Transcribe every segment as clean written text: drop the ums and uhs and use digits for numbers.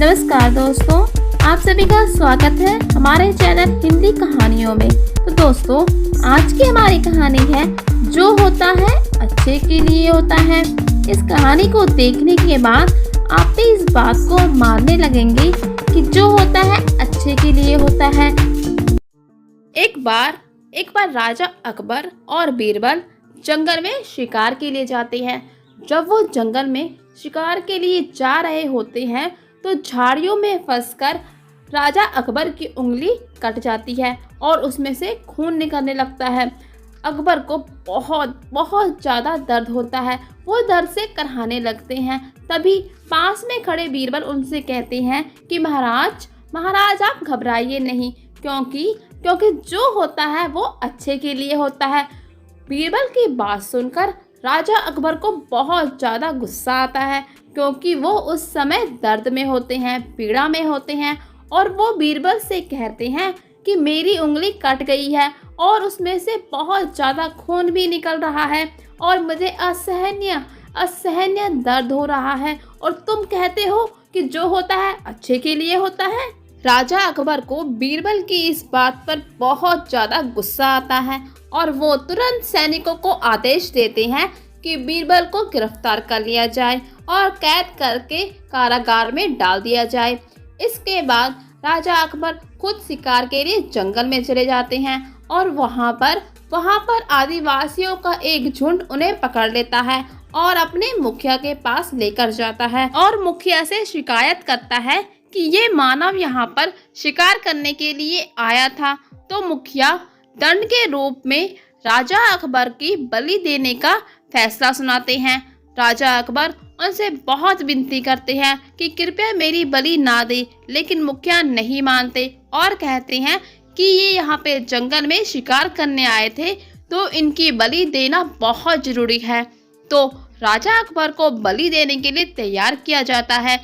नमस्कार दोस्तों, आप सभी का स्वागत है हमारे चैनल हिंदी कहानियों में। तो दोस्तों, आज की हमारी कहानी है जो होता है अच्छे के लिए होता है। इस कहानी को देखने के बाद आप भी इस बात को मानने लगेंगे कि जो होता है अच्छे के लिए होता है। एक बार राजा अकबर और बीरबल जंगल में शिकार के लिए जाते हैं। जब वो जंगल में शिकार के लिए जा रहे होते हैं तो झाड़ियों में फंसकर राजा अकबर की उंगली कट जाती है और उसमें से खून निकलने लगता है। अकबर को बहुत बहुत ज़्यादा दर्द होता है। वो दर्द से कराहने लगते हैं। तभी पास में खड़े बीरबल उनसे कहते हैं कि महाराज आप घबराइए नहीं, क्योंकि जो होता है वो अच्छे के लिए होता है। बीरबल की बात सुनकर राजा अकबर को बहुत ज़्यादा गुस्सा आता है, क्योंकि वो उस समय दर्द में होते हैं, पीड़ा में होते हैं। और वो बीरबल से कहते हैं कि मेरी उंगली कट गई है और उसमें से बहुत ज़्यादा खून भी निकल रहा है और मुझे असहनीय दर्द हो रहा है, और तुम कहते हो कि जो होता है अच्छे के लिए होता है। राजा अकबर को बीरबल की इस बात पर बहुत ज़्यादा गुस्सा आता है और वो तुरंत सैनिकों को आदेश देते हैं कि बीरबल को गिरफ्तार कर लिया जाए और कैद करके कारागार में डाल दिया जाए। इसके बाद राजा अकबर खुद शिकार के लिए जंगल में चले जाते हैं और वहाँ पर आदिवासियों का एक झुंड उन्हें पकड़ लेता है और अपने मुखिया के पास लेकर जाता है और मुखिया से शिकायत करता है कि ये मानव यहाँ पर शिकार करने के लिए आया था। तो मुखिया दंड के रूप में राजा अकबर की बलि देने का फैसला सुनाते हैं। राजा अकबर उनसे बहुत विनती करते हैं कि कृपया मेरी बलि ना दे, लेकिन मुखिया नहीं मानते और कहते हैं कि ये यहाँ पे जंगल में शिकार करने आए थे तो इनकी बलि देना बहुत जरूरी है। तो राजा अकबर को बलि देने के लिए तैयार किया जाता है।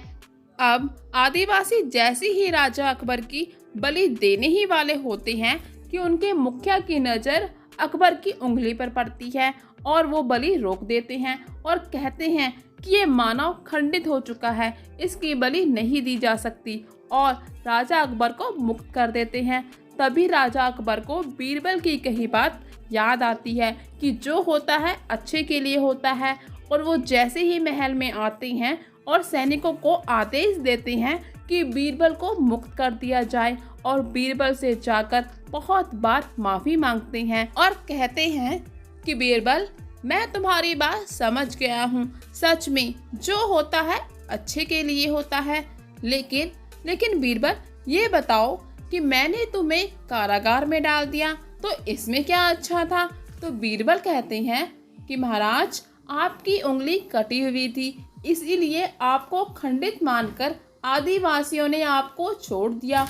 अब आदिवासी जैसे ही राजा अकबर की बलि देने ही वाले होते हैं कि उनके मुखिया की नज़र अकबर की उंगली पर पड़ती है और वो बलि रोक देते हैं और कहते हैं कि ये मानव खंडित हो चुका है, इसकी बलि नहीं दी जा सकती, और राजा अकबर को मुक्त कर देते हैं। तभी राजा अकबर को बीरबल की कही बात याद आती है कि जो होता है अच्छे के लिए होता है। और वो जैसे ही महल में आते हैं और सैनिकों को आदेश देते हैं कि बीरबल को मुक्त कर दिया जाए, और बीरबल से जाकर बहुत बार माफ़ी मांगते हैं और कहते हैं कि बीरबल, मैं तुम्हारी बात समझ गया हूँ, सच में जो होता है अच्छे के लिए होता है। लेकिन बीरबल, ये बताओ कि मैंने तुम्हें कारागार में डाल दिया तो इसमें क्या अच्छा था? तो बीरबल कहते हैं कि महाराज, आपकी उंगली कटी हुई थी, इसीलिए आपको खंडित मानकर आदिवासियों ने आपको छोड़ दिया।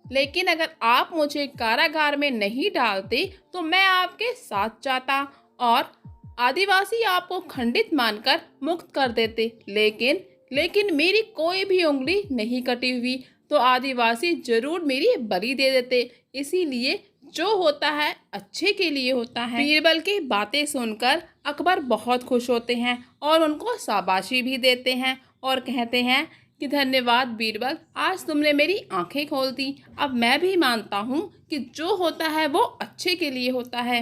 लेकिन अगर आप मुझे कारागार में नहीं डालते तो मैं आपके साथ जाता और आदिवासी आपको खंडित मानकर मुक्त कर देते। लेकिन मेरी कोई भी उंगली नहीं कटी हुई तो आदिवासी जरूर मेरी बलि दे देते। इसीलिए जो होता है अच्छे के लिए होता है। बीरबल की बातें सुनकर अकबर बहुत खुश होते हैं और उनको शाबाशी भी देते हैं और कहते हैं कि धन्यवाद बीरबल, आज तुमने मेरी आंखें खोल दी। अब मैं भी मानता हूँ कि जो होता है वो अच्छे के लिए होता है।